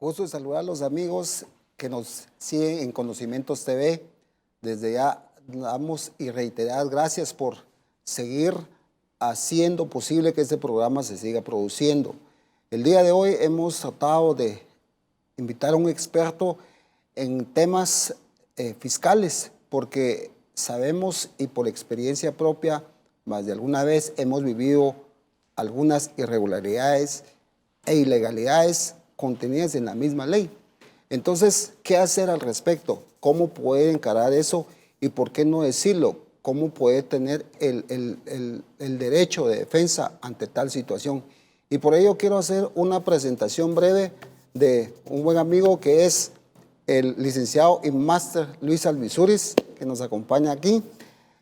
Gusto de saludar a los amigos que nos siguen en Conocimientos TV. Desde ya damos y reiteradas gracias por seguir haciendo posible que este programa se siga produciendo. El día de hoy hemos tratado de invitar a un experto en temas fiscales, porque sabemos y por experiencia propia, más de alguna vez hemos vivido algunas irregularidades e ilegalidades contenidas en la misma ley. Entonces, ¿qué hacer al respecto? ¿Cómo puede encarar eso? Y por qué no decirlo, ¿cómo puede tener el derecho de defensa ante tal situación? Y por ello quiero hacer una presentación breve de un buen amigo que es el licenciado y máster Luis Alvisuriz, que nos acompaña aquí.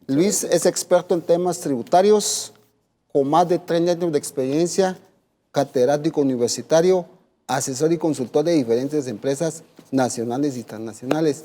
Luis es experto en temas tributarios, con más de 30 años de experiencia, catedrático universitario, asesor y consultor de diferentes empresas nacionales y internacionales.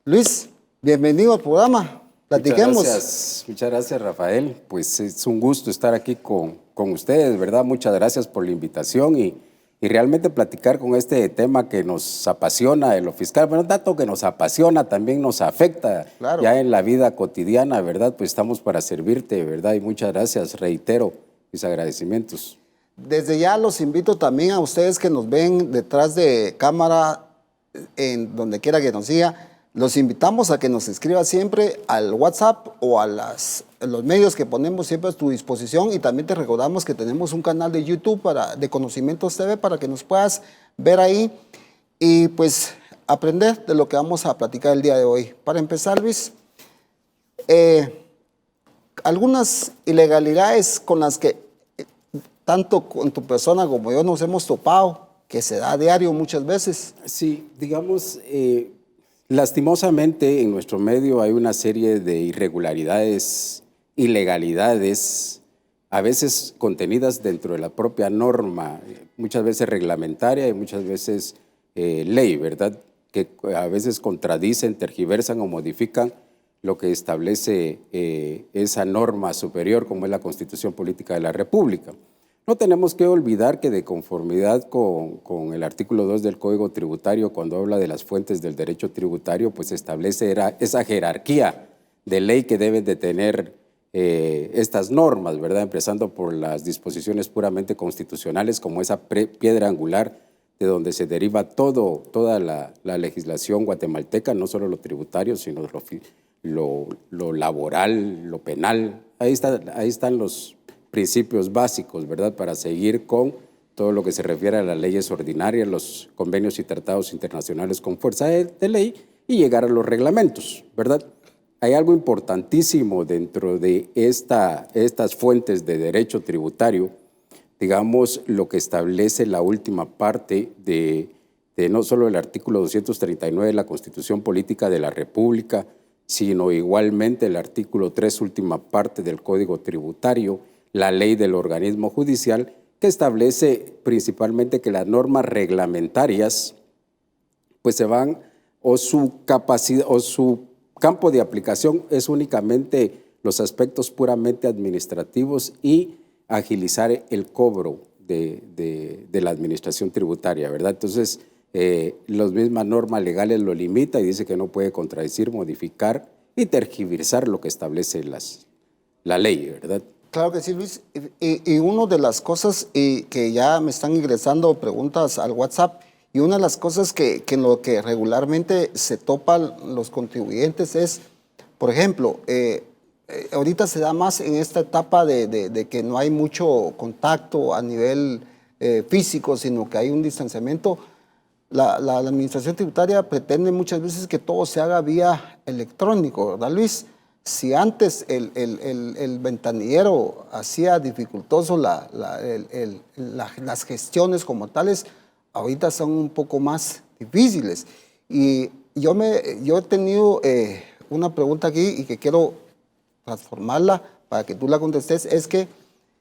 Luis, bienvenido al programa. Platiquemos. Muchas gracias, Rafael. Pues es un gusto estar aquí con ustedes, ¿verdad? Muchas gracias por la invitación y realmente platicar con este tema que nos apasiona de lo fiscal. Pero no tanto que nos apasiona, también nos afecta ya en la vida cotidiana, ¿verdad? Pues estamos para servirte, ¿verdad? Y muchas gracias, reitero mis agradecimientos. Desde ya los invito también a ustedes que nos ven detrás de cámara, en donde quiera que nos siga, los invitamos a que nos escriba siempre al WhatsApp o a los medios que ponemos siempre a tu disposición, y también te recordamos que tenemos un canal de YouTube de Conocimientos TV para que nos puedas ver ahí y pues aprender de lo que vamos a platicar el día de hoy. Para empezar, Luis, algunas ilegalidades con las que tanto con tu persona como yo nos hemos topado, que se da a diario muchas veces. Sí, digamos, lastimosamente en nuestro medio hay una serie de irregularidades, ilegalidades, a veces contenidas dentro de la propia norma, muchas veces reglamentaria y muchas veces ley, ¿verdad? Que a veces contradicen, tergiversan o modifican lo que establece esa norma superior como es la Constitución Política de la República. No tenemos que olvidar que de conformidad con el artículo 2 del Código Tributario, cuando habla de las fuentes del derecho tributario, pues establece esa jerarquía de ley que deben de tener estas normas, ¿verdad? Empezando por las disposiciones puramente constitucionales, como esa piedra angular de donde se deriva toda la legislación guatemalteca, no solo lo tributario, sino lo laboral, lo penal. Ahí están los principios básicos, ¿verdad?, para seguir con todo lo que se refiere a las leyes ordinarias, los convenios y tratados internacionales con fuerza de ley y llegar a los reglamentos, ¿verdad? Hay algo importantísimo dentro de estas fuentes de derecho tributario, digamos, lo que establece la última parte de no solo el artículo 239 de la Constitución Política de la República, sino igualmente el artículo 3, última parte del Código Tributario, la ley del organismo judicial, que establece principalmente que las normas reglamentarias pues se van, o su capacidad o su campo de aplicación es únicamente los aspectos puramente administrativos y agilizar el cobro de la administración tributaria, ¿verdad? Entonces, las mismas normas legales lo limita y dice que no puede contradecir, modificar y tergiversar lo que establece la ley, ¿verdad? Claro que sí, Luis. Y una de las cosas que ya me están ingresando preguntas al WhatsApp, y una de las cosas que en lo que regularmente se topan los contribuyentes es, por ejemplo, ahorita se da más en esta etapa de que no hay mucho contacto a nivel físico, sino que hay un distanciamiento. La administración tributaria pretende muchas veces que todo se haga vía electrónico, ¿verdad, Luis? Si antes el ventanillero hacía dificultoso las gestiones como tales, ahorita son un poco más difíciles. Y yo he tenido una pregunta aquí y que quiero transformarla para que tú la contestes, es que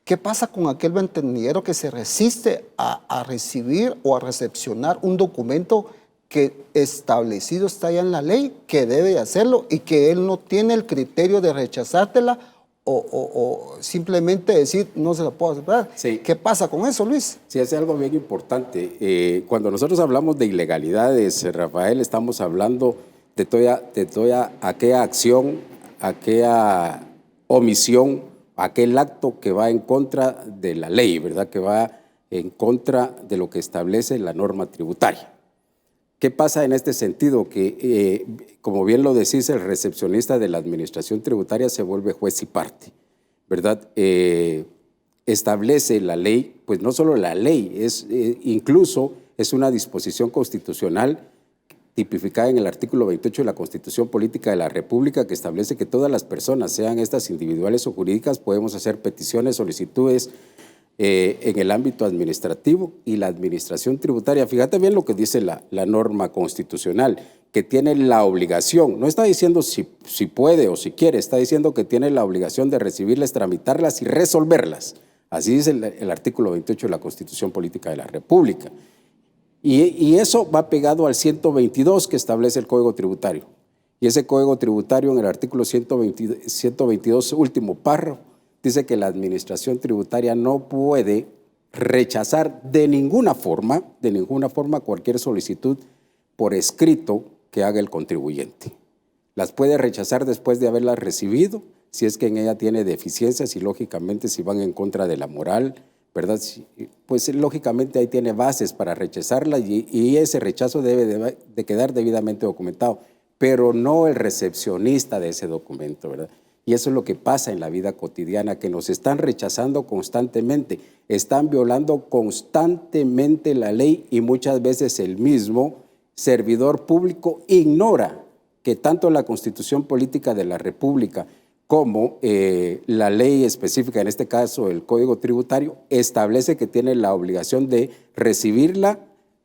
¿qué pasa con aquel ventanillero que se resiste a recibir o a recepcionar un documento que establecido está ya en la ley, que debe hacerlo y que él no tiene el criterio de rechazártela o simplemente decir no se la puedo aceptar. Sí. ¿Qué pasa con eso, Luis? Sí, es algo bien importante. Cuando nosotros hablamos de ilegalidades, Rafael, estamos hablando de toda aquella acción, aquella omisión, aquel acto que va en contra de la ley, ¿verdad? Que va en contra de lo que establece la norma tributaria. ¿Qué pasa en este sentido? Que, como bien lo decís, el recepcionista de la administración tributaria se vuelve juez y parte, ¿verdad? Establece la ley, pues no solo la ley, incluso es una disposición constitucional tipificada en el artículo 28 de la Constitución Política de la República, que establece que todas las personas, sean estas individuales o jurídicas, podemos hacer peticiones, solicitudes en el ámbito administrativo y la administración tributaria. Fíjate bien lo que dice la norma constitucional, que tiene la obligación, no está diciendo si puede o si quiere, está diciendo que tiene la obligación de recibirlas, tramitarlas y resolverlas. Así dice el artículo 28 de la Constitución Política de la República. Y eso va pegado al 122 que establece el Código Tributario. Y ese Código Tributario en el artículo 122, último párrafo, dice que la administración tributaria no puede rechazar de ninguna forma cualquier solicitud por escrito que haga el contribuyente. Las puede rechazar después de haberlas recibido, si es que en ella tiene deficiencias y lógicamente si van en contra de la moral, ¿verdad? Pues lógicamente ahí tiene bases para rechazarla y ese rechazo debe de quedar debidamente documentado, pero no el recepcionista de ese documento, ¿verdad? Y eso es lo que pasa en la vida cotidiana, que nos están rechazando constantemente, están violando constantemente la ley y muchas veces el mismo servidor público ignora que tanto la Constitución Política de la República como la ley específica, en este caso el Código Tributario, establece que tiene la obligación de recibirla,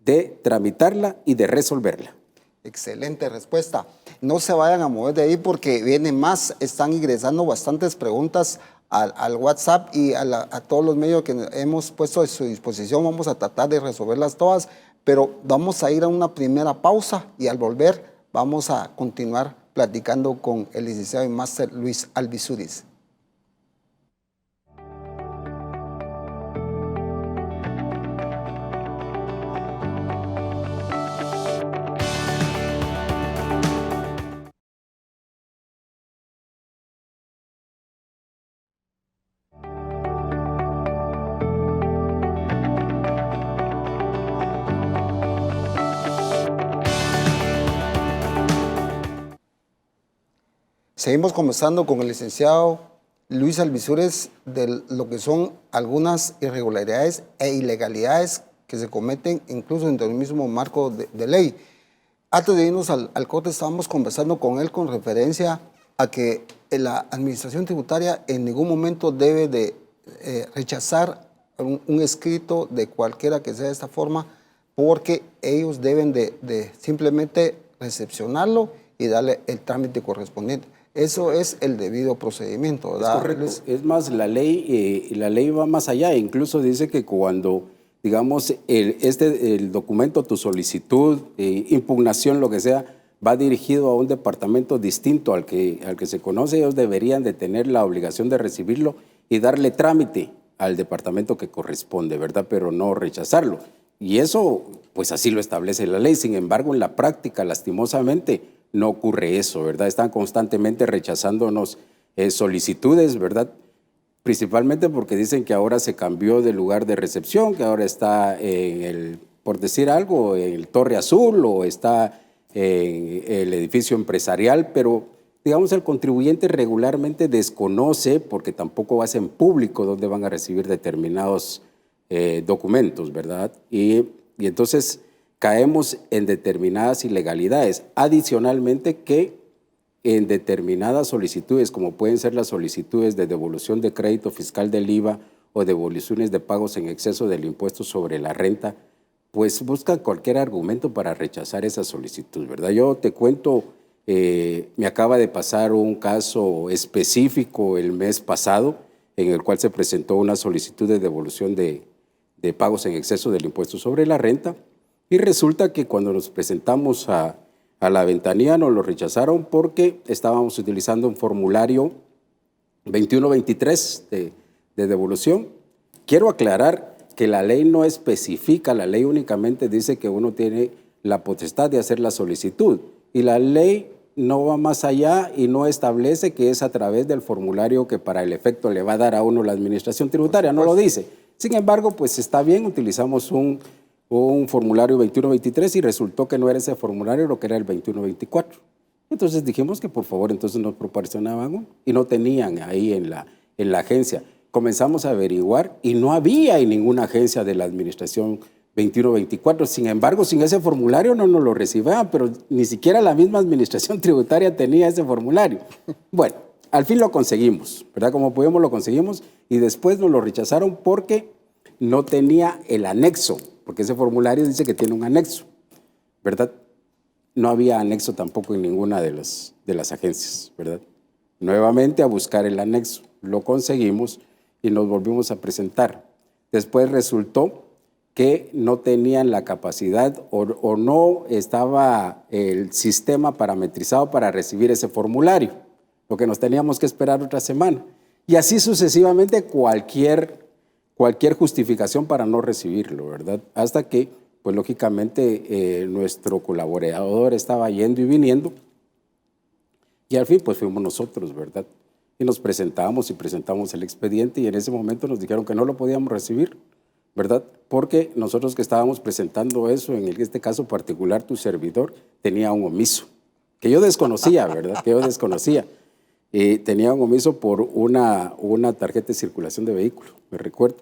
de tramitarla y de resolverla. Excelente respuesta. No se vayan a mover de ahí porque viene más, están ingresando bastantes preguntas al WhatsApp y a todos los medios que hemos puesto a su disposición. Vamos a tratar de resolverlas todas, pero vamos a ir a una primera pausa y al volver vamos a continuar platicando con el licenciado y máster Luis Alvisúriz. Seguimos conversando con el licenciado Luis Alvisúriz de lo que son algunas irregularidades e ilegalidades que se cometen incluso dentro del mismo marco de ley. Antes de irnos al corte estábamos conversando con él con referencia a que la administración tributaria en ningún momento debe de rechazar un escrito de cualquiera que sea de esta forma, porque ellos deben de simplemente recepcionarlo y darle el trámite correspondiente. Eso es el debido procedimiento, ¿verdad? Es correcto. Es más, la ley va más allá. Incluso dice que cuando, digamos, el documento, tu solicitud, impugnación, lo que sea, va dirigido a un departamento distinto al que se conoce, ellos deberían de tener la obligación de recibirlo y darle trámite al departamento que corresponde, ¿verdad? Pero no rechazarlo. Y eso, pues así lo establece la ley. Sin embargo, en la práctica, lastimosamente, no ocurre eso, ¿verdad? Están constantemente rechazándonos solicitudes, ¿verdad? Principalmente porque dicen que ahora se cambió de lugar de recepción, que ahora está por decir algo, en el Torre Azul o está en el edificio empresarial, pero digamos el contribuyente regularmente desconoce, porque tampoco hacen público dónde van a recibir determinados documentos, ¿verdad? Y entonces caemos en determinadas ilegalidades. Adicionalmente que en determinadas solicitudes, como pueden ser las solicitudes de devolución de crédito fiscal del IVA o devoluciones de pagos en exceso del impuesto sobre la renta, pues buscan cualquier argumento para rechazar esa solicitud, ¿verdad? Yo te cuento, me acaba de pasar un caso específico el mes pasado en el cual se presentó una solicitud de devolución de pagos en exceso del impuesto sobre la renta. Y resulta que cuando nos presentamos a la ventanilla nos lo rechazaron porque estábamos utilizando un formulario 2123 de devolución. Quiero aclarar que la ley no especifica, la ley únicamente dice que uno tiene la potestad de hacer la solicitud y la ley no va más allá y no establece que es a través del formulario que para el efecto le va a dar a uno la administración tributaria, no lo dice. Sin embargo, pues está bien, utilizamos un formulario 2123 y resultó que no era ese formulario, lo que era el 2124. Entonces dijimos que por favor entonces nos proporcionaban uno y no tenían ahí en la agencia. Comenzamos a averiguar y no había en ninguna agencia de la administración 2124. Sin embargo, sin ese formulario no nos lo recibían, pero ni siquiera la misma administración tributaria tenía ese formulario. Bueno, al fin lo conseguimos, ¿verdad? Como pudimos lo conseguimos y después nos lo rechazaron porque no tenía el anexo, porque ese formulario dice que tiene un anexo, ¿verdad? No había anexo tampoco en ninguna de las agencias, ¿verdad? Nuevamente a buscar el anexo, lo conseguimos y nos volvimos a presentar. Después resultó que no tenían la capacidad o no estaba el sistema parametrizado para recibir ese formulario, lo que nos teníamos que esperar otra semana. Y así sucesivamente cualquier justificación para no recibirlo, ¿verdad? Hasta que, pues lógicamente, nuestro colaborador estaba yendo y viniendo y al fin, pues fuimos nosotros, ¿verdad? Y nos presentamos y presentamos el expediente y en ese momento nos dijeron que no lo podíamos recibir, ¿verdad? Porque nosotros que estábamos presentando eso, en este caso particular, tu servidor tenía un omiso, que yo desconocía, ¿verdad? Que yo desconocía. Tenía un omiso por una tarjeta de circulación de vehículo, me recuerdo.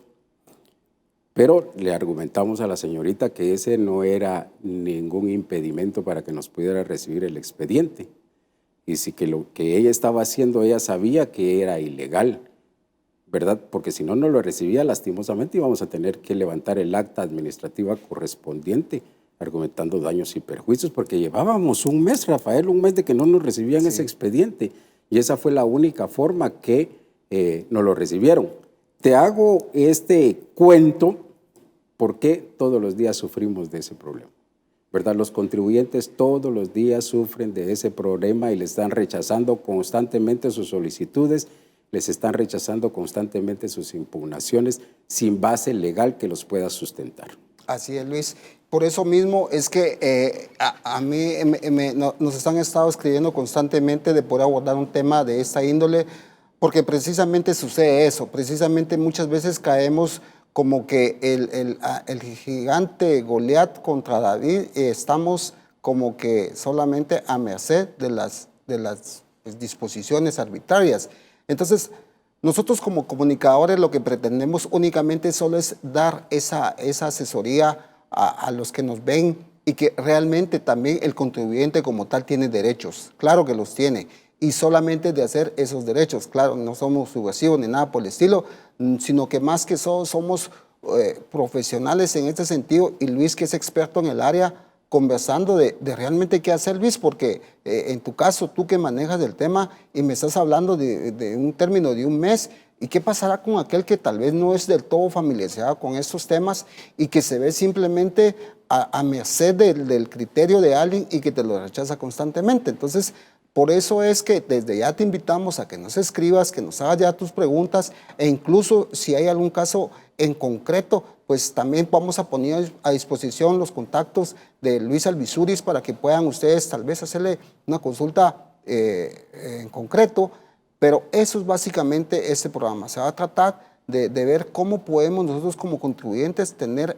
Pero le argumentamos a la señorita que ese no era ningún impedimento para que nos pudiera recibir el expediente. Y sí que lo que ella estaba haciendo, ella sabía que era ilegal, ¿verdad? Porque si no nos lo recibía, lastimosamente íbamos a tener que levantar el acta administrativa correspondiente, argumentando daños y perjuicios, porque llevábamos un mes, Rafael, un mes de que no nos recibían ese expediente. Y esa fue la única forma que nos lo recibieron. Te hago este cuento porque todos los días sufrimos de ese problema, ¿verdad? Los contribuyentes todos los días sufren de ese problema y les están rechazando constantemente sus solicitudes, les están rechazando constantemente sus impugnaciones sin base legal que los pueda sustentar. Así es, Luis. Por eso mismo es que a mí nos han estado escribiendo constantemente de poder abordar un tema de esta índole, porque precisamente sucede eso. Precisamente muchas veces caemos como que el gigante Goliat contra David, estamos como que solamente a merced de las pues, disposiciones arbitrarias. Entonces, nosotros como comunicadores lo que pretendemos únicamente solo es dar esa asesoría a los que nos ven y que realmente también el contribuyente como tal tiene derechos. Claro que los tiene. Y solamente de hacer esos derechos. Claro, no somos subversivos ni nada por el estilo, sino que más que somos profesionales en este sentido. Y Luis, que es experto en el área, conversando de realmente qué hacer, Luis, porque en tu caso, tú que manejas el tema y me estás hablando de un término de un mes, ¿y qué pasará con aquel que tal vez no es del todo familiarizado con estos temas y que se ve simplemente a merced del criterio de alguien y que te lo rechaza constantemente? Entonces, por eso es que desde ya te invitamos a que nos escribas, que nos hagas ya tus preguntas e incluso si hay algún caso en concreto, pues también vamos a poner a disposición los contactos de Luis Albizuris para que puedan ustedes tal vez hacerle una consulta en concreto, pero eso es básicamente este programa. Se va a tratar de ver cómo podemos nosotros como contribuyentes tener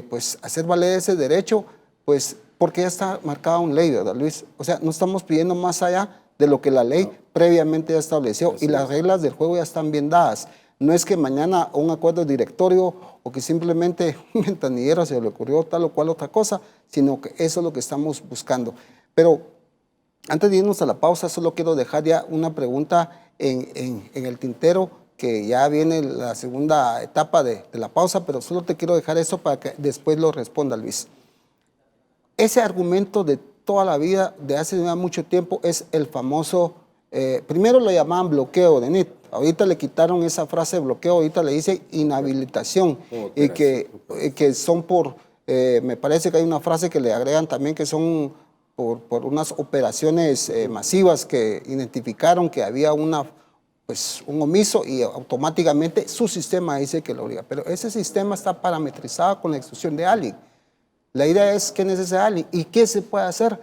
pues hacer valer ese derecho, pues porque ya está marcada una ley, ¿verdad, Luis? O sea, no estamos pidiendo más allá de lo que la ley previamente ya estableció y las reglas del juego ya están bien dadas. No es que mañana un acuerdo de directorio o que simplemente un ventanillero se le ocurrió tal o cual otra cosa, sino que eso es lo que estamos buscando. Pero antes de irnos a la pausa, solo quiero dejar ya una pregunta en el tintero, que ya viene la segunda etapa de la pausa, pero solo te quiero dejar eso para que después lo responda, Luis. Ese argumento de toda la vida, de hace mucho tiempo, es el famoso, primero lo llamaban bloqueo de NIT, ahorita le quitaron esa frase bloqueo, ahorita le dicen inhabilitación, y que son me parece que hay una frase que le agregan también que son por unas operaciones masivas que identificaron que había una pues un omiso y automáticamente su sistema dice que lo obliga. Pero ese sistema está parametrizado con la exclusión de alguien. La idea es quién es ese alguien y qué se puede hacer,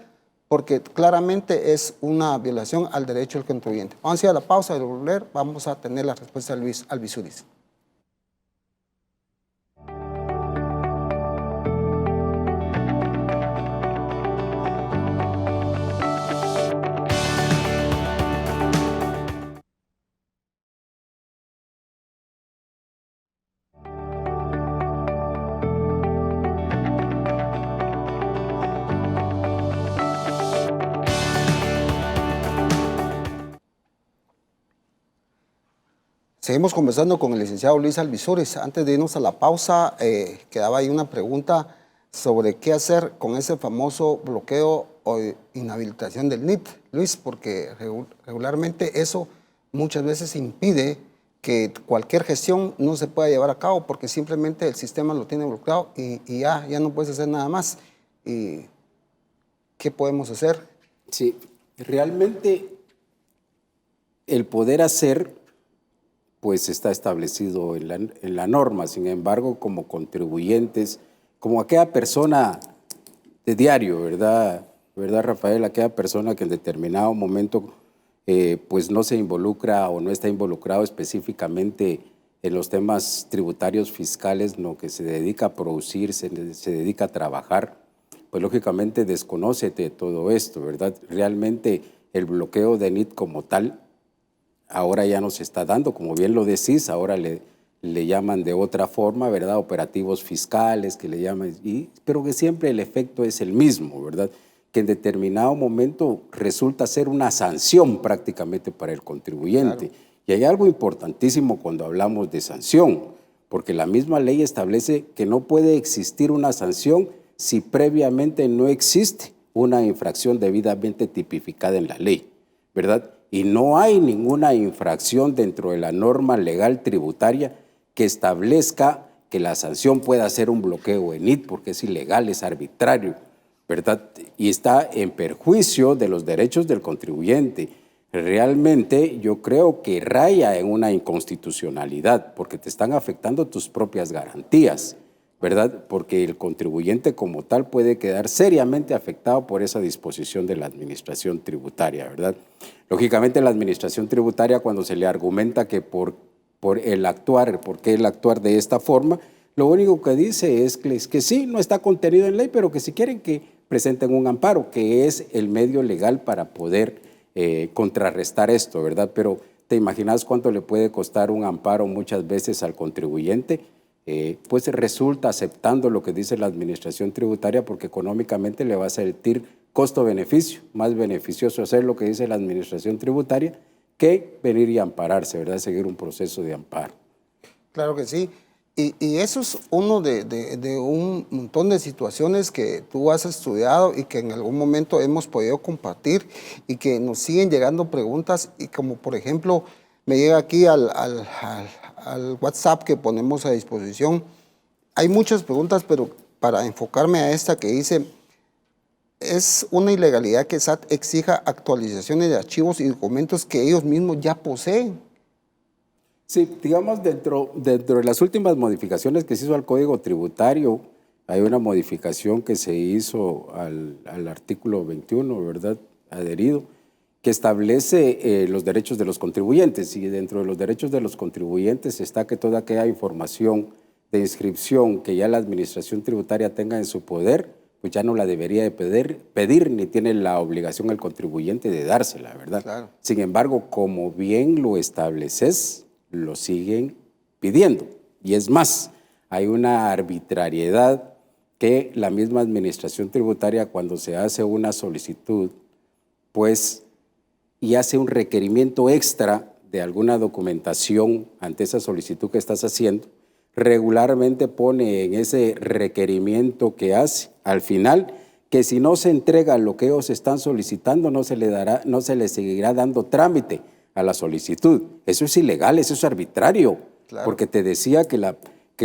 porque claramente es una violación al derecho del contribuyente. Vamos a ir a la pausa y al volver vamos a tener la respuesta de Luis Albizuris. Seguimos conversando con el licenciado Luis Albizuris. Antes de irnos a la pausa, quedaba ahí una pregunta sobre qué hacer con ese famoso bloqueo o inhabilitación del NIT, Luis, porque regularmente eso muchas veces impide que cualquier gestión no se pueda llevar a cabo porque simplemente el sistema lo tiene bloqueado y ya no puedes hacer nada más. ¿Y qué podemos hacer? Sí, realmente el poder hacer pues está establecido en la norma. Sin embargo, como contribuyentes, como aquella persona de diario, ¿verdad, Rafael? Aquella persona que en determinado momento pues no se involucra o no está involucrado específicamente en los temas tributarios fiscales, no, que se dedica a producir, se dedica a trabajar, pues lógicamente desconoce de todo esto, ¿verdad? Realmente el bloqueo de NIT como tal ahora ya no se está dando, como bien lo decís, ahora le llaman de otra forma, ¿verdad? Operativos fiscales, que le llaman, pero que siempre el efecto es el mismo, ¿verdad? Que en determinado momento resulta ser una sanción prácticamente para el contribuyente. Claro. Y hay algo importantísimo cuando hablamos de sanción, porque la misma ley establece que no puede existir una sanción si previamente no existe una infracción debidamente tipificada en la ley, ¿verdad? Y no hay ninguna infracción dentro de la norma legal tributaria que establezca que la sanción pueda ser un bloqueo en NIT, porque es ilegal, es arbitrario, ¿verdad? Y está en perjuicio de los derechos del contribuyente. Realmente yo creo que raya en una inconstitucionalidad, porque te están afectando tus propias garantías, ¿verdad? Porque el contribuyente como tal puede quedar seriamente afectado por esa disposición de la administración tributaria, ¿verdad? Lógicamente la administración tributaria, cuando se le argumenta que por el actuar, por qué el actuar de esta forma, lo único que dice es que sí, no está contenido en ley, pero que si quieren que presenten un amparo, que es el medio legal para poder contrarrestar esto, ¿verdad? Pero ¿te imaginas cuánto le puede costar un amparo muchas veces al contribuyente? Pues resulta aceptando lo que dice la administración tributaria porque económicamente le va a sentir costo-beneficio, más beneficioso hacer lo que dice la administración tributaria que venir y ampararse, ¿verdad? Seguir un proceso de amparo. Claro que sí. Y eso es uno de un montón de situaciones que tú has estudiado y que en algún momento hemos podido compartir y que nos siguen llegando preguntas y como por ejemplo me llega aquí al WhatsApp que ponemos a disposición. Hay muchas preguntas, pero para enfocarme a esta que dice, es una ilegalidad que SAT exija actualizaciones de archivos y documentos que ellos mismos ya poseen. Sí, digamos, dentro de las últimas modificaciones que se hizo al Código Tributario, hay una modificación que se hizo al artículo 21, ¿verdad?, adherido, que establece los derechos de los contribuyentes, y dentro de los derechos de los contribuyentes está que toda aquella información de inscripción que ya la administración tributaria tenga en su poder, pues ya no la debería de pedir ni tiene la obligación el contribuyente de dársela, ¿verdad? Claro. Sin embargo, como bien lo estableces, lo siguen pidiendo. Y es más, hay una arbitrariedad que la misma administración tributaria cuando se hace una solicitud, pues y hace un requerimiento extra de alguna documentación ante esa solicitud que estás haciendo, regularmente pone en ese requerimiento que hace, al final, que si no se entrega lo que ellos están solicitando, no se le seguirá dando trámite a la solicitud. Eso es ilegal, eso es arbitrario, claro. Porque te decía que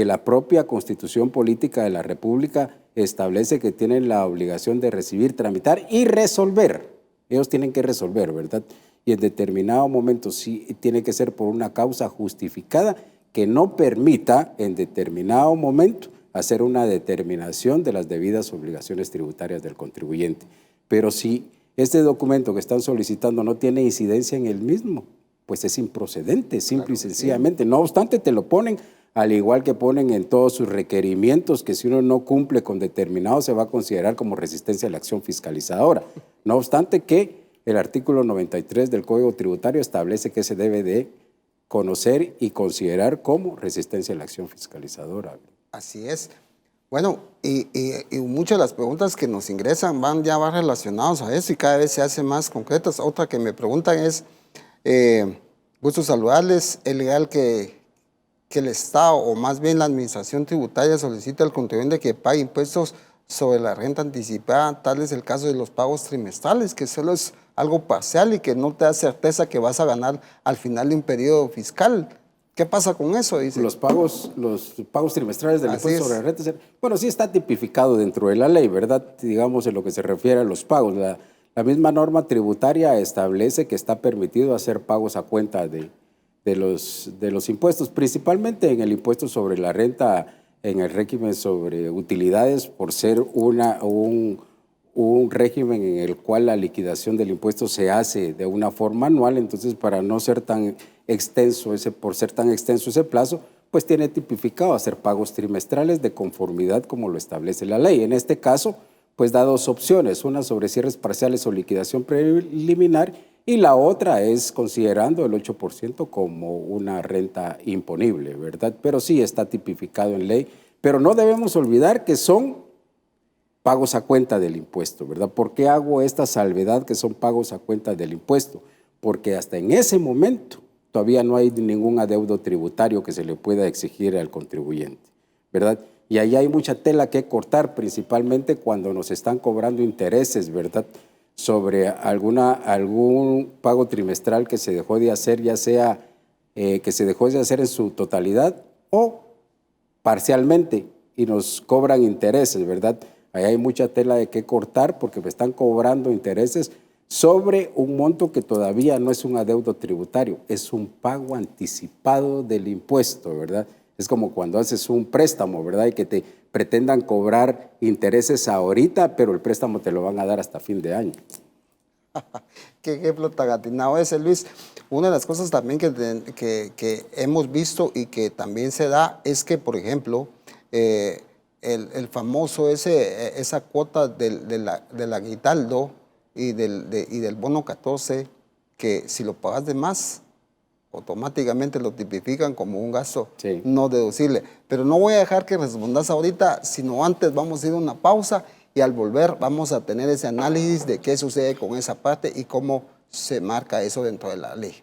la propia Constitución Política de la República establece que tienen la obligación de recibir, tramitar y resolver. Ellos tienen que resolver, ¿verdad? y en determinado momento sí tiene que ser por una causa justificada que no permita en determinado momento hacer una determinación de las debidas obligaciones tributarias del contribuyente. Pero si este documento que están solicitando no tiene incidencia en el mismo, pues es improcedente, simple y sencillamente. No obstante, te lo ponen, al igual que ponen en todos sus requerimientos, que si uno no cumple con determinado se va a considerar como resistencia a la acción fiscalizadora. No obstante que el artículo 93 del Código Tributario establece que se debe de conocer y considerar como resistencia a la acción fiscalizadora. Así es. Bueno, y muchas de las preguntas que nos ingresan van relacionadas a eso y cada vez se hacen más concretas. Otra que me preguntan es, gusto saludarles, ¿es legal que el Estado o más bien la Administración Tributaria solicite al contribuyente que pague impuestos sobre la renta anticipada? Tal es el caso de los pagos trimestrales, que solo es algo parcial y que no te da certeza que vas a ganar al final de un periodo fiscal. ¿Qué pasa con eso? Dice. Los pagos trimestrales del impuesto sobre la renta, bueno, sí está tipificado dentro de la ley, ¿verdad? Digamos, en lo que se refiere a los pagos. La misma norma tributaria establece que está permitido hacer pagos a cuenta de los impuestos, principalmente en el impuesto sobre la renta, en el régimen sobre utilidades, por ser un régimen en el cual la liquidación del impuesto se hace de una forma anual. Entonces, para no ser tan extenso por ser tan extenso ese plazo, pues tiene tipificado hacer pagos trimestrales de conformidad como lo establece la ley. En este caso, pues da dos opciones, una sobre cierres parciales o liquidación preliminar y la otra es considerando el 8% como una renta imponible, ¿verdad? Pero sí está tipificado en ley, pero no debemos olvidar que son pagos a cuenta del impuesto, ¿verdad? ¿Por qué hago esta salvedad que son pagos a cuenta del impuesto? Porque hasta en ese momento todavía no hay ningún adeudo tributario que se le pueda exigir al contribuyente, ¿verdad? Y ahí hay mucha tela que cortar, principalmente cuando nos están cobrando intereses, ¿verdad?, sobre algún pago trimestral que se dejó de hacer, ya sea que se dejó de hacer en su totalidad o parcialmente, y nos cobran intereses, ¿verdad? Ahí hay mucha tela de qué cortar porque me están cobrando intereses sobre un monto que todavía no es un adeudo tributario, es un pago anticipado del impuesto, ¿verdad? Es como cuando haces un préstamo, ¿verdad? Y que te pretendan cobrar intereses ahorita, pero el préstamo te lo van a dar hasta fin de año. Qué ejemplo tan atinado ese, Luis. Una de las cosas también que hemos visto y que también se da es que, por ejemplo, el famoso esa cuota del aguinaldo y del bono 14, que si lo pagas de más, automáticamente lo tipifican como un gasto no deducible. Pero no voy a dejar que respondas ahorita, sino antes vamos a ir a una pausa y al volver vamos a tener ese análisis de qué sucede con esa parte y cómo se marca eso dentro de la ley.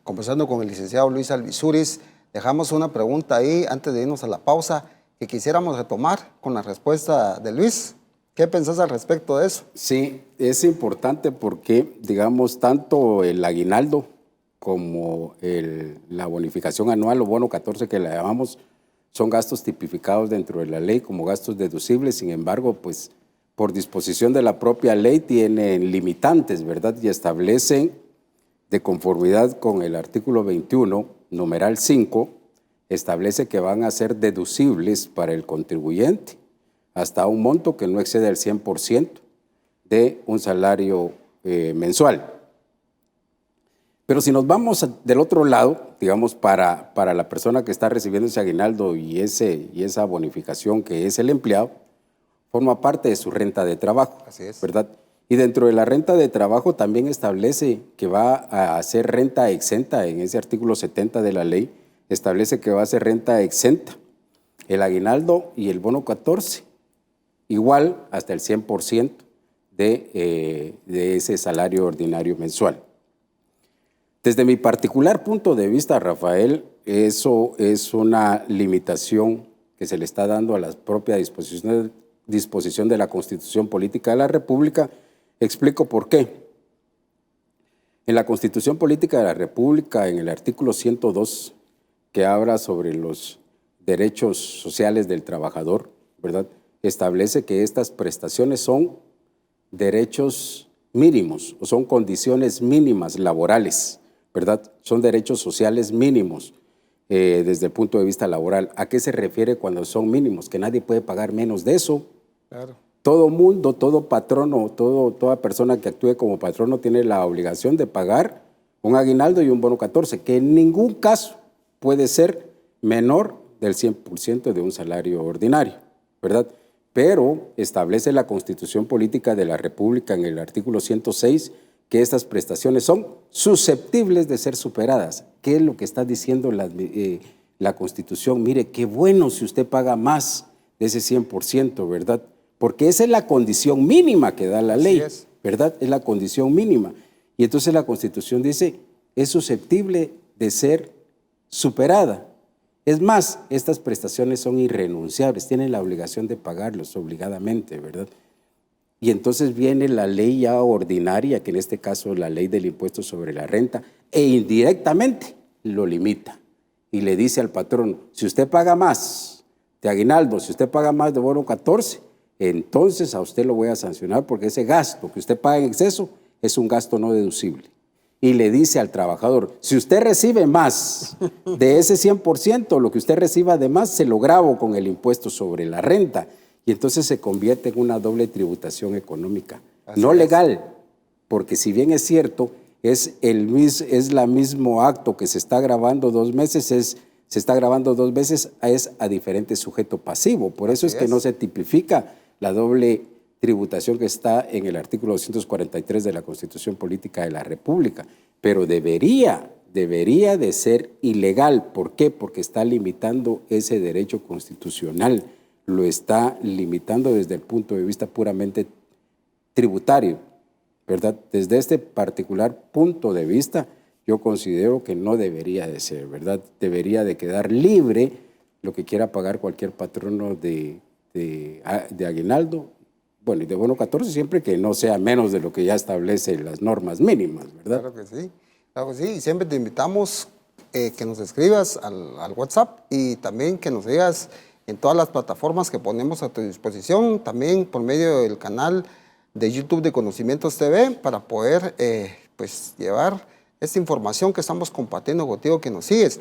Conversando con el licenciado Luis Alvisuriz, dejamos una pregunta ahí antes de irnos a la pausa que quisiéramos retomar con la respuesta de Luis. ¿Qué pensás al respecto de eso? Sí, es importante porque, digamos, tanto el aguinaldo como la bonificación anual o bono 14 que le llamamos, son gastos tipificados dentro de la ley como gastos deducibles. Sin embargo, pues por disposición de la propia ley tienen limitantes, ¿verdad? Y establecen, de conformidad con el artículo 21, numeral 5, establece que van a ser deducibles para el contribuyente hasta un monto que no excede el 100% de un salario mensual. Pero si nos vamos del otro lado, digamos, para la persona que está recibiendo ese aguinaldo y esa bonificación que es el empleado, forma parte de su renta de trabajo. Así es. ¿Verdad? Y dentro de la renta de trabajo también establece que va a ser renta exenta. En ese artículo 70 de la ley establece que va a ser renta exenta el aguinaldo y el bono 14, igual hasta el 100% de ese salario ordinario mensual. Desde mi particular punto de vista, Rafael, eso es una limitación que se le está dando a la propia disposición de la Constitución Política de la República. Explico por qué. En la Constitución Política de la República, en el artículo 102, que habla sobre los derechos sociales del trabajador, ¿verdad?, establece que estas prestaciones son derechos mínimos o son condiciones mínimas laborales, ¿verdad? Son derechos sociales mínimos desde el punto de vista laboral. ¿A qué se refiere cuando son mínimos? Que nadie puede pagar menos de eso. Claro. Todo mundo, todo patrono, toda persona que actúe como patrono tiene la obligación de pagar un aguinaldo y un bono 14, que en ningún caso puede ser menor del 100% de un salario ordinario, ¿verdad? Pero establece la Constitución Política de la República en el artículo 106 que estas prestaciones son susceptibles de ser superadas. ¿Qué es lo que está diciendo la Constitución? Mire, qué bueno si usted paga más de ese 100%, ¿verdad? Porque esa es la condición mínima que da la ley, ¿verdad? Es la condición mínima. Y entonces la Constitución dice, es susceptible de ser superada. Es más, estas prestaciones son irrenunciables, tienen la obligación de pagarlos obligadamente, ¿verdad? Y entonces viene la ley ya ordinaria, que en este caso es la ley del impuesto sobre la renta, e indirectamente lo limita. Y le dice al patrón, si usted paga más de aguinaldo, si usted paga más de bono 14, entonces a usted lo voy a sancionar porque ese gasto que usted paga en exceso es un gasto no deducible. Y le dice al trabajador, si usted recibe más de ese 100%, lo que usted reciba de más se lo gravo con el impuesto sobre la renta. Y entonces se convierte en una doble tributación económica. No legal, porque si bien es cierto, es el mismo acto que se está grabando 2 meses, se está grabando 2 veces, es a diferente sujeto pasivo. Por eso es que no se tipifica la doble tributación que está en el artículo 243 de la Constitución Política de la República. Pero debería de ser ilegal. ¿Por qué? Porque está limitando ese derecho constitucional. Lo está limitando desde el punto de vista puramente tributario, ¿verdad? Desde este particular punto de vista, yo considero que no debería de ser, ¿verdad? Debería de quedar libre lo que quiera pagar cualquier patrono de aguinaldo, bueno, y de bono 14, siempre que no sea menos de lo que ya establecen las normas mínimas, ¿verdad? Claro que sí. Claro que sí. Y siempre te invitamos que nos escribas al WhatsApp y también que nos digas en todas las plataformas que ponemos a tu disposición, también por medio del canal de YouTube de Conocimientos TV, para poder pues llevar esta información que estamos compartiendo contigo, que nos sigues.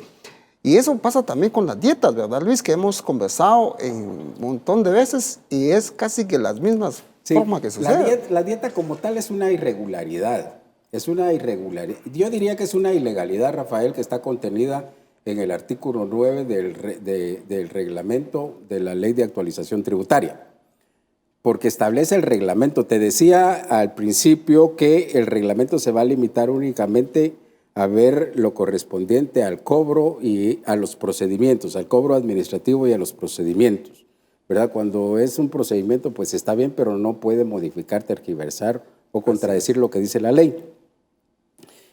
Y eso pasa también con las dietas, ¿verdad, Luis? Que hemos conversado en un montón de veces y es casi que las mismas formas que sucede. La dieta como tal es una irregularidad. Es una irregularidad. Yo diría que es una ilegalidad, Rafael, que está contenida en el artículo 9 del reglamento de la Ley de Actualización Tributaria. Porque establece el reglamento. Te decía al principio que el reglamento se va a limitar únicamente a ver lo correspondiente al cobro y a los procedimientos, al cobro administrativo y a los procedimientos, ¿verdad? Cuando es un procedimiento, pues está bien, pero no puede modificar, tergiversar o contradecir lo que dice la ley.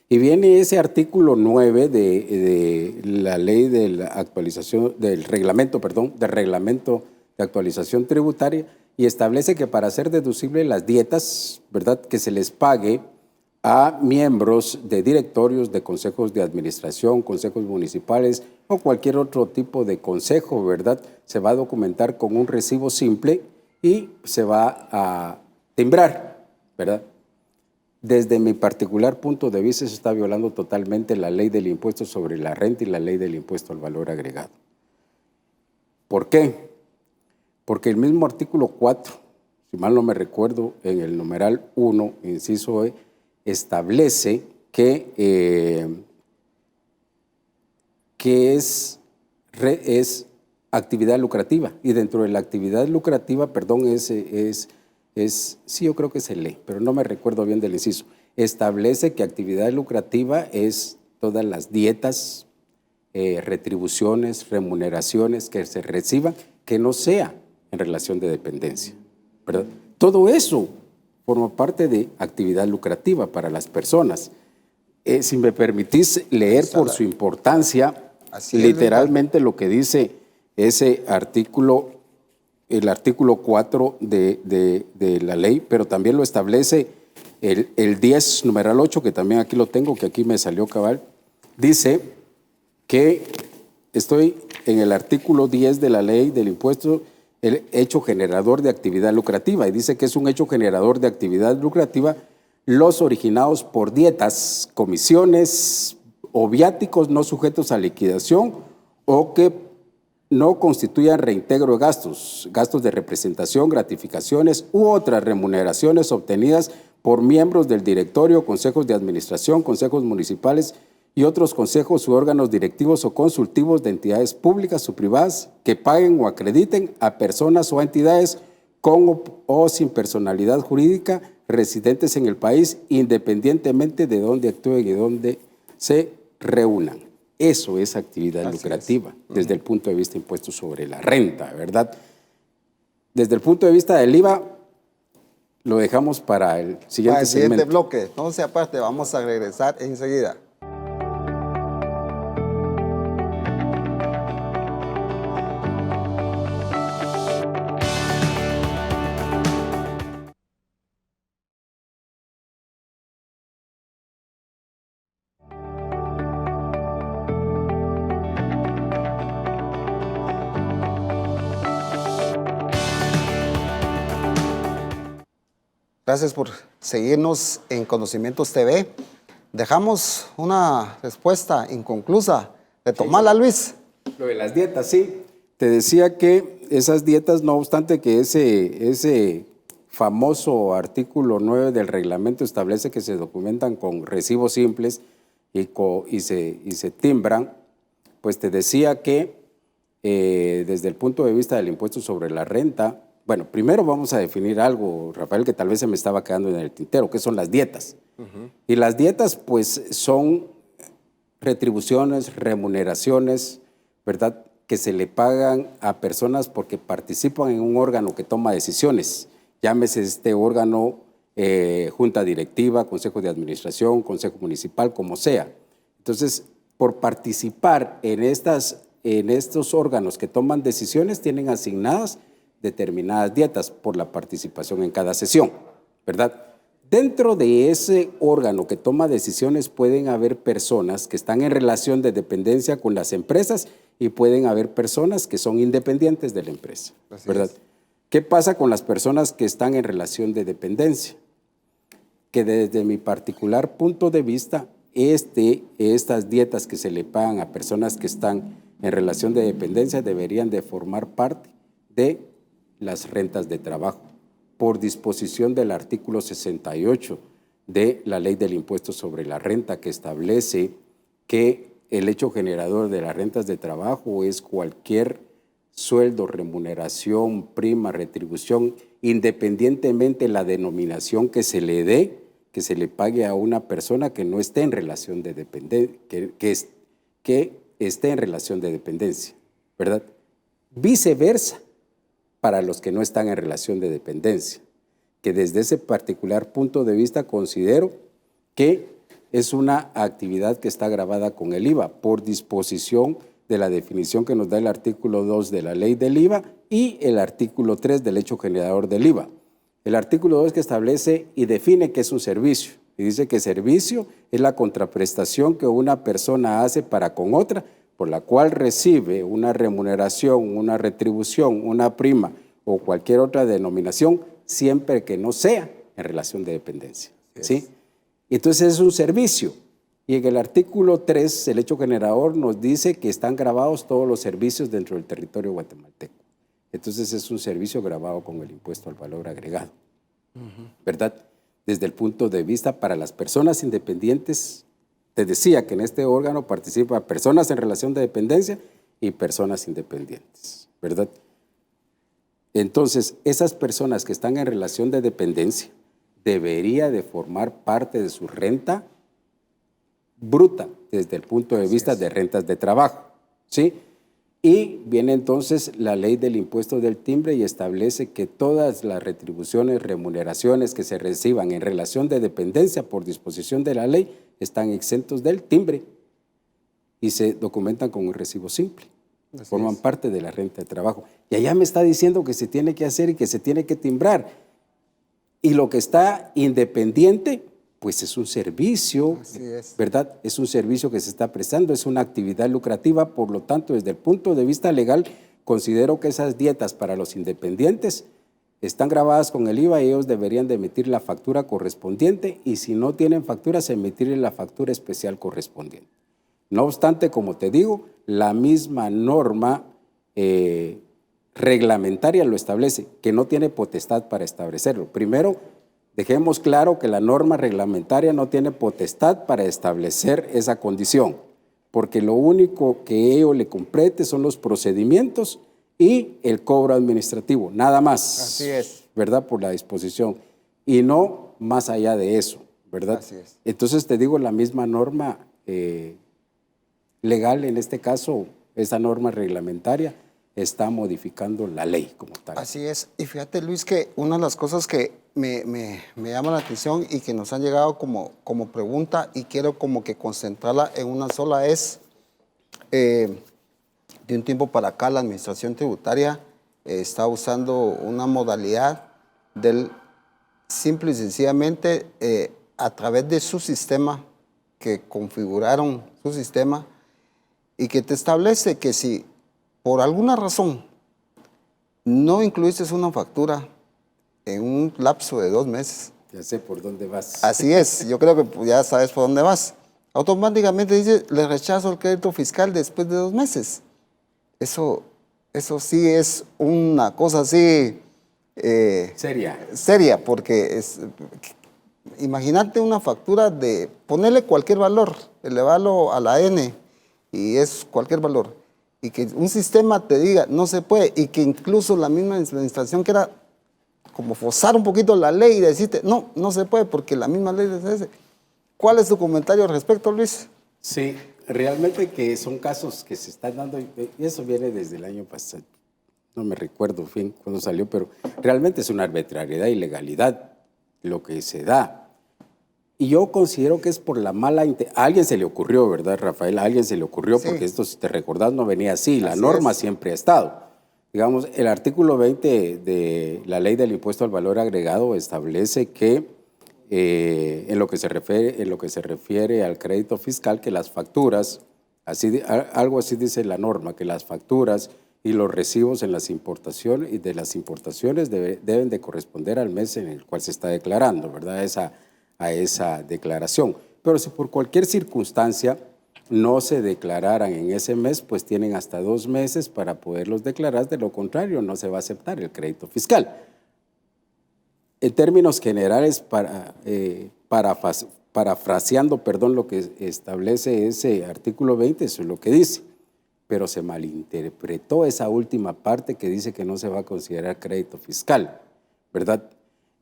Y viene ese artículo 9 de la ley de la actualización, del reglamento de actualización tributaria, y establece que para hacer deducible las dietas, ¿verdad?, que se les pague a miembros de directorios, de consejos de administración, consejos municipales o cualquier otro tipo de consejo, ¿verdad?, se va a documentar con un recibo simple y se va a timbrar, ¿verdad? Desde mi particular punto de vista, se está violando totalmente la ley del impuesto sobre la renta y la ley del impuesto al valor agregado. ¿Por qué? Porque el mismo artículo 4, si mal no me recuerdo, en el numeral 1, inciso E, establece que es actividad lucrativa. Y dentro de la actividad lucrativa, perdón, sí, yo creo que se lee, pero no me recuerdo bien del inciso. Establece que actividad lucrativa es todas las dietas, retribuciones, remuneraciones que se reciban, que no sea en relación de dependencia, ¿verdad? Todo eso forma parte de actividad lucrativa para las personas. Si me permitís leer por su importancia, literalmente lo que dice ese artículo, el artículo 4 de la ley, pero también lo establece el 10, numeral 8, que también aquí lo tengo, que aquí me salió cabal, dice que estoy en el artículo 10 de la ley del impuesto, el hecho generador de actividad lucrativa, y dice que es un hecho generador de actividad lucrativa los originados por dietas, comisiones o viáticos no sujetos a liquidación o que no constituyan reintegro de gastos, gastos de representación, gratificaciones u otras remuneraciones obtenidas por miembros del directorio, consejos de administración, consejos municipales y otros consejos u órganos directivos o consultivos de entidades públicas o privadas que paguen o acrediten a personas o a entidades con o sin personalidad jurídica residentes en el país, independientemente de dónde actúen y dónde se reúnan. Eso es actividad lucrativa desde el punto de vista de impuestos sobre la renta, ¿verdad? Desde el punto de vista del IVA, lo dejamos para el siguiente segmento. Bloque. Entonces, aparte, vamos a regresar enseguida. Gracias por seguirnos en Conocimientos TV. Dejamos una respuesta inconclusa. Retomala, Luis. Lo de las dietas, sí. Te decía que esas dietas, no obstante que ese famoso artículo 9 del reglamento establece que se documentan con recibos simples y se timbran, pues te decía que desde el punto de vista del impuesto sobre la renta, bueno, primero vamos a definir algo, Rafael, que tal vez se me estaba quedando en el tintero, que son las dietas. Y las dietas, pues, son retribuciones, remuneraciones, ¿verdad?, que se le pagan a personas porque participan en un órgano que toma decisiones. Llámese este órgano junta directiva, consejo de administración, consejo municipal, como sea. Entonces, por participar en estos órganos que toman decisiones, tienen asignadas determinadas dietas por la participación en cada sesión, ¿verdad? Dentro de ese órgano que toma decisiones pueden haber personas que están en relación de dependencia con las empresas y pueden haber personas que son independientes de la empresa, ¿verdad? ¿Qué pasa con las personas que están en relación de dependencia? Que desde mi particular punto de vista, estas dietas que se le pagan a personas que están en relación de dependencia deberían de formar parte de las rentas de trabajo, por disposición del artículo 68 de la Ley del Impuesto sobre la Renta, que establece que el hecho generador de las rentas de trabajo es cualquier sueldo, remuneración, prima, retribución, independientemente de la denominación que se le dé, que se le pague a una persona que no esté en relación de dependencia, que esté en relación de dependencia, ¿verdad? Viceversa, para los que no están en relación de dependencia, que desde ese particular punto de vista considero que es una actividad que está gravada con el IVA por disposición de la definición que nos da el artículo 2 de la ley del IVA y el artículo 3 del hecho generador del IVA. El artículo 2 que establece y define qué es un servicio, y dice que servicio es la contraprestación que una persona hace para con otra, por la cual recibe una remuneración, una retribución, una prima o cualquier otra denominación, siempre que no sea en relación de dependencia. ¿Sí? Entonces es un servicio. Y en el artículo 3, el hecho generador nos dice que están grabados todos los servicios dentro del territorio guatemalteco. Entonces es un servicio grabado con el impuesto al valor agregado. ¿Verdad? Desde el punto de vista para las personas independientes, te decía que en este órgano participan personas en relación de dependencia y personas independientes, ¿verdad? Entonces, esas personas que están en relación de dependencia debería de formar parte de su renta bruta desde el punto de vista de rentas de trabajo, ¿sí? Y viene entonces la ley del impuesto del timbre y establece que todas las retribuciones, remuneraciones que se reciban en relación de dependencia por disposición de la ley están exentos del timbre y se documentan con un recibo simple. Forman parte de la renta de trabajo. Y allá me está diciendo que se tiene que hacer y que se tiene que timbrar. Y lo que está independiente, pues es un servicio, ¿verdad? Es un servicio que se está prestando, es una actividad lucrativa, por lo tanto, desde el punto de vista legal, considero que esas dietas para los independientes están grabadas con el IVA y ellos deberían de emitir la factura correspondiente y si no tienen facturas, emitirle la factura especial correspondiente. No obstante, como te digo, la misma norma reglamentaria lo establece, que no tiene potestad para establecerlo. Primero, dejemos claro que la norma reglamentaria no tiene potestad para establecer esa condición, porque lo único que ello le compete son los procedimientos y el cobro administrativo, nada más. Así es. ¿Verdad? Por la disposición. Y no más allá de eso, ¿verdad? Así es. Entonces te digo, la misma norma legal, en este caso, esa norma reglamentaria, está modificando la ley como tal. Así es. Y fíjate, Luis, que una de las cosas que me llama la atención y que nos han llegado como pregunta y quiero como que concentrarla en una sola es, de un tiempo para acá la Administración Tributaria está usando una modalidad del simple y sencillamente a través de su sistema, que configuraron su sistema y que te establece que si por alguna razón no incluiste una factura en un lapso de 2 meses. Ya sé por dónde vas. Así es, yo creo que ya sabes por dónde vas. Automáticamente dice, le rechazo el crédito fiscal después de 2 meses. Eso sí es una cosa así... Seria, porque imagínate una factura de ponerle cualquier valor, elevarlo a la N y es cualquier valor. Y que un sistema te diga no se puede y que incluso la misma administración quiera como forzar un poquito la ley y decirte no se puede porque la misma ley dice. ¿Cuál es tu comentario al respecto, Luis? Sí, realmente que son casos que se están dando y eso viene desde el año pasado. No me recuerdo bien cuándo salió, pero realmente es una arbitrariedad y ilegalidad lo que se da. Y yo considero que es por la mala intención. A alguien se le ocurrió, ¿verdad, Rafael? A alguien se le ocurrió, sí. Porque esto, si te recordás, no venía así. La norma siempre ha estado. Digamos, el artículo 20 de la Ley del Impuesto al Valor Agregado establece que en lo que se refiere al crédito fiscal, que las facturas, algo así dice la norma, que las facturas y los recibos en las importaciones y de las importaciones deben de corresponder al mes en el cual se está declarando, ¿verdad? A esa declaración. Pero si por cualquier circunstancia no se declararan en ese mes, pues tienen hasta 2 meses para poderlos declarar, de lo contrario no se va a aceptar el crédito fiscal. En términos generales, parafraseando, lo que establece ese artículo 20, eso es lo que dice, pero se malinterpretó esa última parte que dice que no se va a considerar crédito fiscal, ¿verdad?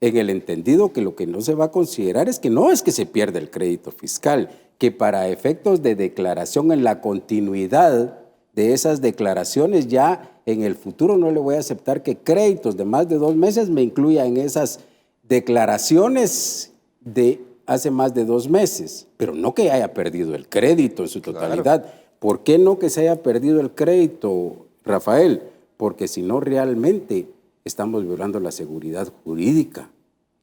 En el entendido que lo que no se va a considerar es que se pierda el crédito fiscal, que para efectos de declaración en la continuidad de esas declaraciones ya en el futuro no le voy a aceptar que créditos de más de 2 meses me incluya en esas declaraciones de hace más de 2 meses, pero no que haya perdido el crédito en su totalidad. Claro. ¿Por qué no que se haya perdido el crédito, Rafael? Porque si no realmente estamos violando la seguridad jurídica.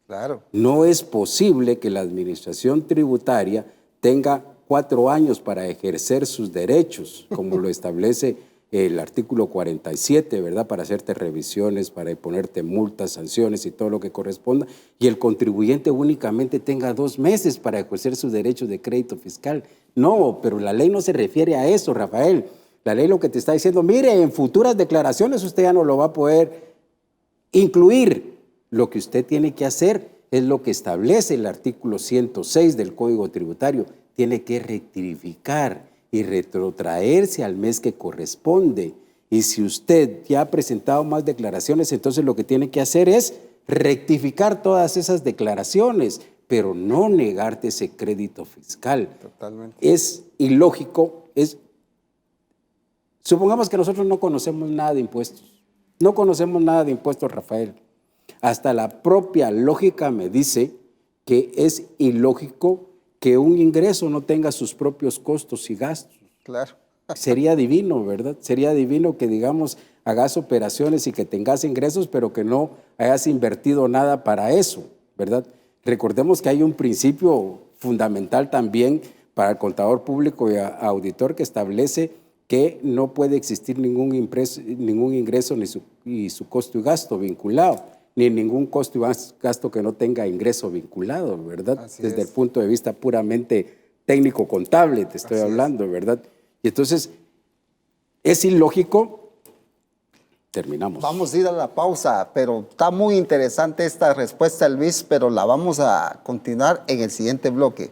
Claro. No es posible que la administración tributaria tenga 4 años para ejercer sus derechos, como lo establece el artículo 47, ¿verdad? Para hacerte revisiones, para ponerte multas, sanciones y todo lo que corresponda, y el contribuyente únicamente tenga 2 meses para ejercer sus derechos de crédito fiscal. No, pero la ley no se refiere a eso, Rafael. La ley lo que te está diciendo, mire, en futuras declaraciones usted ya no lo va a poder incluir. Lo que usted tiene que hacer es lo que establece el artículo 106 del Código Tributario. Tiene que rectificar y retrotraerse al mes que corresponde. Y si usted ya ha presentado más declaraciones, entonces lo que tiene que hacer es rectificar todas esas declaraciones, pero no negarte ese crédito fiscal. Totalmente. Es ilógico, Supongamos que nosotros no conocemos nada de impuestos. No conocemos nada de impuestos, Rafael. Hasta la propia lógica me dice que es ilógico que un ingreso no tenga sus propios costos y gastos. Claro. Sería divino, ¿verdad? Sería divino que, digamos, hagas operaciones y que tengas ingresos, pero que no hayas invertido nada para eso, ¿verdad? Recordemos que hay un principio fundamental también para el contador público y auditor que establece que no puede existir ningún ingreso ni su costo y gasto vinculado, ni ningún costo y gasto que no tenga ingreso vinculado, ¿verdad? Así Desde es. el punto de vista puramente técnico-contable te estoy Así hablando, ¿verdad? Y entonces, es ilógico. Terminamos. Vamos a ir a la pausa, pero está muy interesante esta respuesta, Luis, pero la vamos a continuar en el siguiente bloque.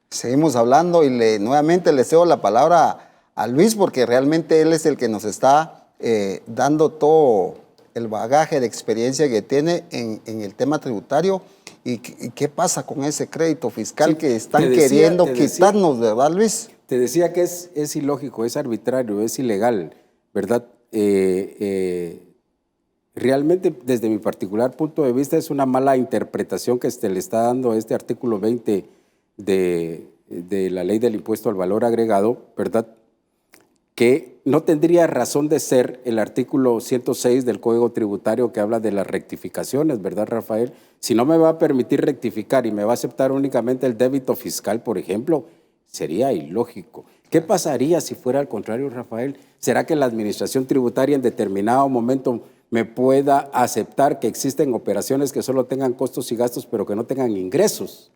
Seguimos hablando y nuevamente le cedo la palabra a Luis porque realmente él es el que nos está dando todo el bagaje de experiencia que tiene en el tema tributario. ¿Y qué pasa con ese crédito fiscal Sí, que están te decía- queriendo te decía- quitarnos, verdad, Luis? Te decía que es ilógico, es arbitrario, es ilegal, ¿verdad? Realmente, desde mi particular punto de vista, es una mala interpretación que le está dando a este artículo 20 de la ley del impuesto al valor agregado, ¿verdad? Que no tendría razón de ser el artículo 106 del Código Tributario que habla de las rectificaciones, ¿verdad, Rafael? Si no me va a permitir rectificar y me va a aceptar únicamente el débito fiscal, por ejemplo, sería ilógico. ¿Qué pasaría si fuera al contrario, Rafael? ¿Será que la administración tributaria en determinado momento me pueda aceptar que existen operaciones que solo tengan costos y gastos, pero que no tengan ingresos?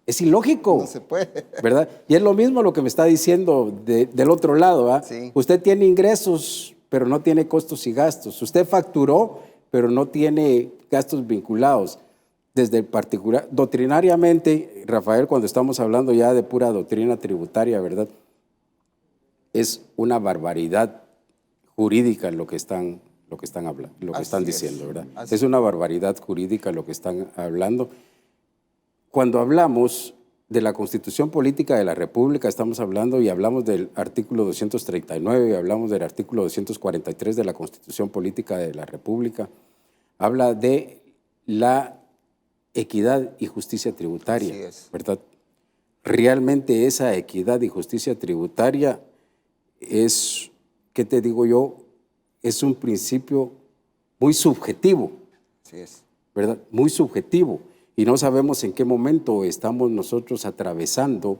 Es ilógico. No se puede. ¿Verdad? Y es lo mismo lo que me está diciendo del otro lado. ¿Ah? Sí. Usted tiene ingresos, pero no tiene costos y gastos. Usted facturó, pero no tiene gastos vinculados. Desde el particular, doctrinariamente, Rafael, cuando estamos hablando ya de pura doctrina tributaria, ¿verdad? Es una barbaridad jurídica lo que están hablando, lo que están diciendo, ¿verdad? Es una barbaridad jurídica lo que están hablando. Cuando hablamos de la Constitución Política de la República, estamos hablando y hablamos del artículo 239 y hablamos del artículo 243 de la Constitución Política de la República, habla de la equidad y justicia tributaria, Así es. ¿verdad? Realmente esa equidad y justicia tributaria es, ¿qué te digo yo? Es un principio muy subjetivo, Así es. ¿verdad? Muy subjetivo. Y no sabemos en qué momento estamos nosotros atravesando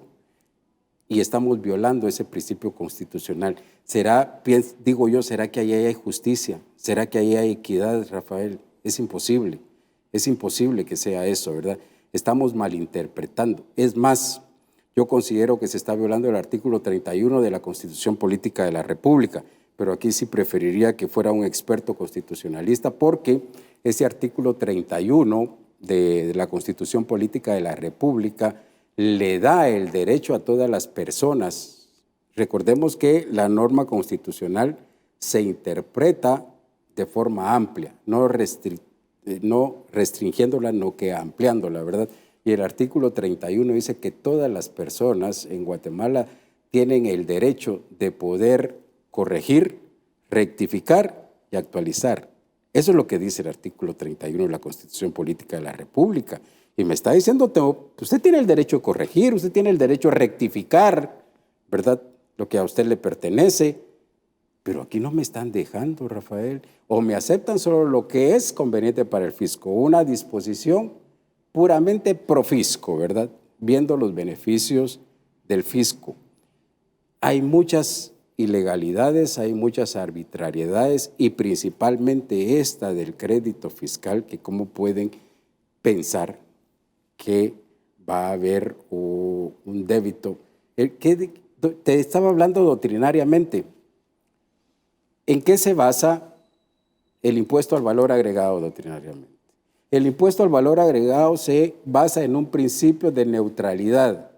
y estamos violando ese principio constitucional. ¿Será, digo yo, será que ahí hay justicia? ¿Será que ahí hay equidad, Rafael? Es imposible que sea eso, ¿verdad? Estamos malinterpretando. Es más, yo considero que se está violando el artículo 31 de la Constitución Política de la República, pero aquí sí preferiría que fuera un experto constitucionalista porque ese artículo 31 de la Constitución Política de la República le da el derecho a todas las personas. Recordemos que la norma constitucional se interpreta de forma amplia, no restringiéndola, no que ampliándola, ¿verdad? Y el artículo 31 dice que todas las personas en Guatemala tienen el derecho de poder corregir, rectificar y actualizar. Eso es lo que dice el artículo 31 de la Constitución Política de la República. Y me está diciendo, usted tiene el derecho a corregir, usted tiene el derecho a rectificar, ¿verdad? Lo que a usted le pertenece. Pero aquí no me están dejando, Rafael. O me aceptan solo lo que es conveniente para el fisco, una disposición puramente pro fisco, ¿verdad? Viendo los beneficios del fisco. Hay muchas ilegalidades, hay muchas arbitrariedades y principalmente esta del crédito fiscal, que cómo pueden pensar que va a haber un débito. Te estaba hablando doctrinariamente. ¿En qué se basa el impuesto al valor agregado doctrinariamente? El impuesto al valor agregado se basa en un principio de neutralidad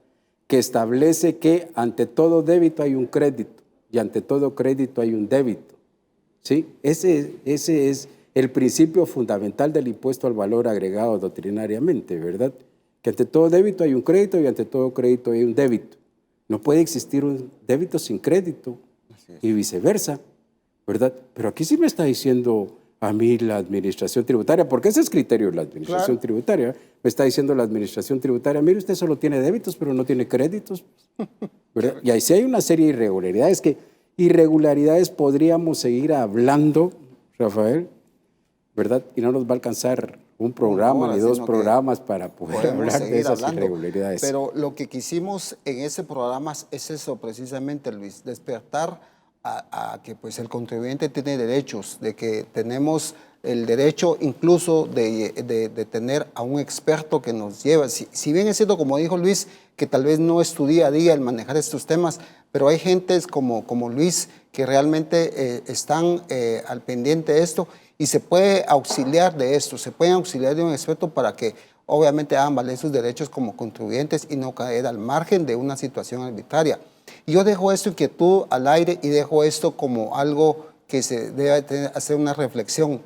que establece que ante todo débito hay un crédito y ante todo crédito hay un débito. ¿Sí? Ese es el principio fundamental del impuesto al valor agregado doctrinariamente, ¿verdad? Que ante todo débito hay un crédito y ante todo crédito hay un débito. No puede existir un débito sin crédito y viceversa, ¿verdad? Pero aquí sí me está diciendo a mí la administración tributaria, porque ese es criterio de la administración tributaria. Me está diciendo la administración tributaria, mire, usted solo tiene débitos, pero no tiene créditos, ¿verdad? Y ahí sí hay una serie de irregularidades irregularidades podríamos seguir hablando, Rafael, ¿verdad? Y no nos va a alcanzar un programa ni dos programas para poder hablar de esas irregularidades. Pero lo que quisimos en ese programa es eso precisamente, Luis, despertar a que pues el contribuyente tiene derechos, de que tenemos el derecho incluso de tener a un experto que nos lleva. Si bien es cierto, como dijo Luis, que tal vez no es tu día a día el manejar estos temas, pero hay gentes como Luis que realmente están al pendiente de esto y se puede auxiliar de esto, se puede auxiliar de un experto para que obviamente hagan valer sus derechos como contribuyentes y no caer al margen de una situación arbitraria. Y yo dejo esta inquietud al aire y dejo esto como algo que se debe hacer una reflexión.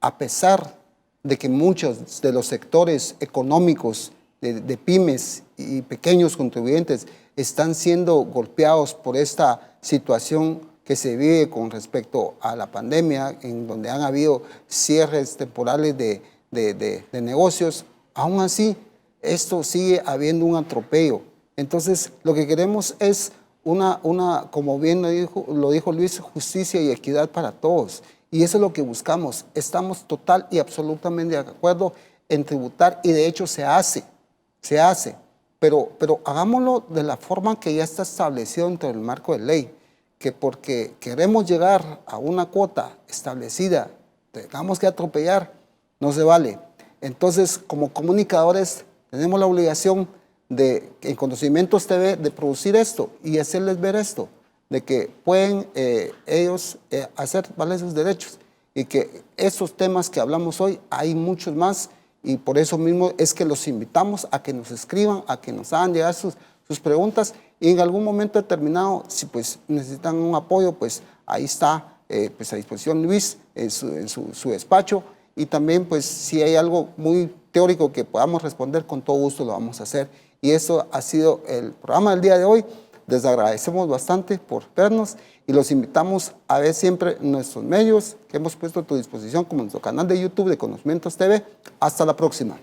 A pesar de que muchos de los sectores económicos de pymes y pequeños contribuyentes están siendo golpeados por esta situación que se vive con respecto a la pandemia, en donde han habido cierres temporales de negocios, aún así esto sigue habiendo un atropello. Entonces lo que queremos es como bien lo dijo Luis, justicia y equidad para todos. Y eso es lo que buscamos. Estamos total y absolutamente de acuerdo en tributar y de hecho se hace. Pero hagámoslo de la forma que ya está establecido dentro del marco de ley, que porque queremos llegar a una cuota establecida, tengamos que atropellar, no se vale. Entonces, como comunicadores, tenemos la obligación en Conocimientos TV de producir esto y hacerles ver esto, de que pueden ellos hacer valer sus derechos y que esos temas que hablamos hoy, hay muchos más. Y por eso mismo es que los invitamos a que nos escriban, a que nos hagan llegar sus preguntas y en algún momento determinado, si pues necesitan un apoyo, pues ahí está pues a disposición Luis en su despacho y también pues si hay algo muy teórico que podamos responder, con todo gusto lo vamos a hacer. Y eso ha sido el programa del día de hoy. Les agradecemos bastante por vernos y los invitamos a ver siempre nuestros medios que hemos puesto a tu disposición como nuestro canal de YouTube de Conocimientos TV. Hasta la próxima.